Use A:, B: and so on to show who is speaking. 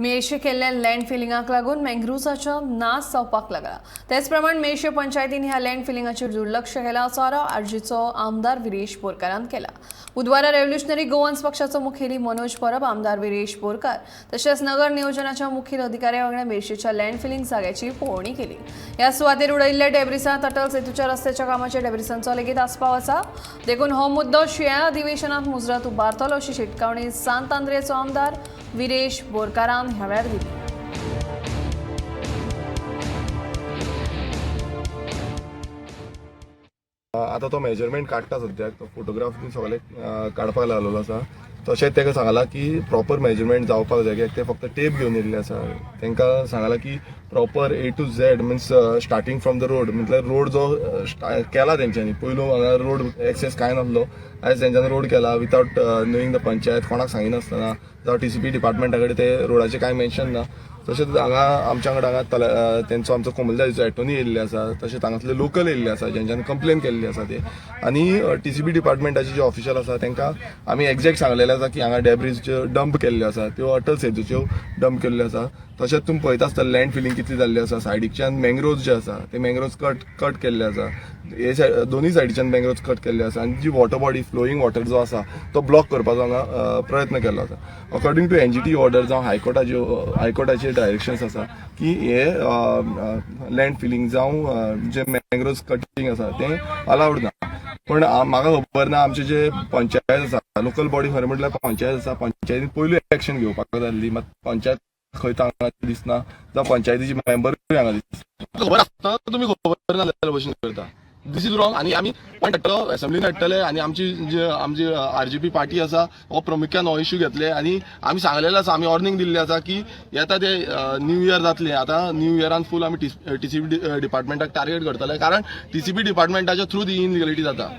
A: मेळशे केल्ल्या लँड फिलिंगाक लागून मँग्रुव्जाचो नाश जावपाक लागला। तेच प्रमाण मेळशे पंचायतीन ह्या लँड फिलिंगाचेर दुर्लक्ष केला असो आरोप आरजीचो आमदार विरेश बोरकारान केला। बुधवारा रेव्होल्युशनरी गोवन्स पक्षाचो मुखेली मनोज परब, आमदार विरेश बोरकार तशेंच नगर नियोजनाच्या मुखेल अधिकाऱ्या वांगडा मेळशेच्या लँड फिलिंग जाग्याची पळोवणी केली। ह्या सुवातेर उडयल्ल्या डेब्रिसांत अटल सेतूच्या रस्त्याच्या कामाच्या डेब्रिसांचो लेगीत आस्पाव आसा। देखून हो मुद्दो शिळ्या अधिवेशनात मुजरत उबारतलो अशी शिटकावणी सांत आंद्रेचो आमदार विरेश बोरकारान ह्या वेळार दिली।
B: आता तो मेजरमेंट काडटा सद्याक तो फोटोग्राफ बी सगळे काडपाक लागलेलो आसा। तशेंच ताका सांगला की प्रॉपर मेजरमेंट जावपाक जाय, कित्याक ते फक्त टेप घेवन येयल्ले आसा। तांकां सांगला की proper A to Z means starting from the road, म्हटल्यार रोड जो केला तेंच्यांनी। पयलू हांगा रोड एक्सेस कांय नासलो, आयज तेंच्यांनी रोड केला विथआउट नोईंग द पंचायत, कोणाक सांगिनासतना। जावं TCP डिपार्टमेंटा कडेन ते रोडाचें कांय मेन्शन ना। तशेंच हांगा आमच्या कडेन हांगा तेंचो आमचो कोमुलदारीचो एटोर्नी येयल्ले आसा, तशेंच हांगासले लोकल येयल्ले आसा जेंच्यांनी कंप्लेन केल्ली आसा ते। आनी TCP डिपार्टमेंटाचे जे ऑफिशियल आसा तांकां आमी एक्झॅक्ट सांगलेलें आसा की हांगा डेब्रीज ज्यो डंप केल्ल्यो आसा त्यो अटल सेतूच्यो डंप केल्ल्यो आसा। तशेंच तुमी पळयता आसतना लँड फिलिंग कितली जाल्ली आसा। सायडीच्यान मँग्रोव्ज जे आसा ते मँग्रोव्ज कट केल्ले आसा, हे दोनूय सायडीच्यान मँग्रोव्ज कट केल्ले आसा। आनी जी वॉटर बॉडी फ्लोईंग वॉटर जो आसा तो ब्लॉक करपाचो हांगा प्रयत्न केल्लो आसा। अकॉर्डिंग टू NGT ऑर्डर जावं हायकोर्टाचे डायरेक्शन्स आसा की हे लँड फिलिंग जावं जे मँग्रोव्ज कटिंग आसा ते अलाउड ना। पण म्हाका खबर ना, आमचे जे पंचायत आसा, लोकल बॉडी खरें म्हटल्यार पंचायत आसा, पंचायतीन पयलू एक्शन घेवपाक जाय आसली, मात पंचायत खंय हांगा दिसना, जावं पंचायतीचे मेंबरूय हांगा दिसना। खबर आसता तुमी खबर ना जाल्यार भशेन करता, दिस इज रॉंग। आनी आमी पॉयंट हाडटलो, असेंब्लीन हाडटले आनी आमची RGP पार्टी आसा हो प्रामुख्यान हो इश्यू घेतले। आनी आमी सांगलेले आसा, आमी वॉर्निंग दिल्ली आसा की येता ते न्यू इयर जातले, आतां न्यू इयरान फूल आमी TCP डिपार्टमेंटाक टार्गेट करतले, कारण TCP डिपार्टमेंटाच्या थ्रू ती इनलिगलिटी जाता।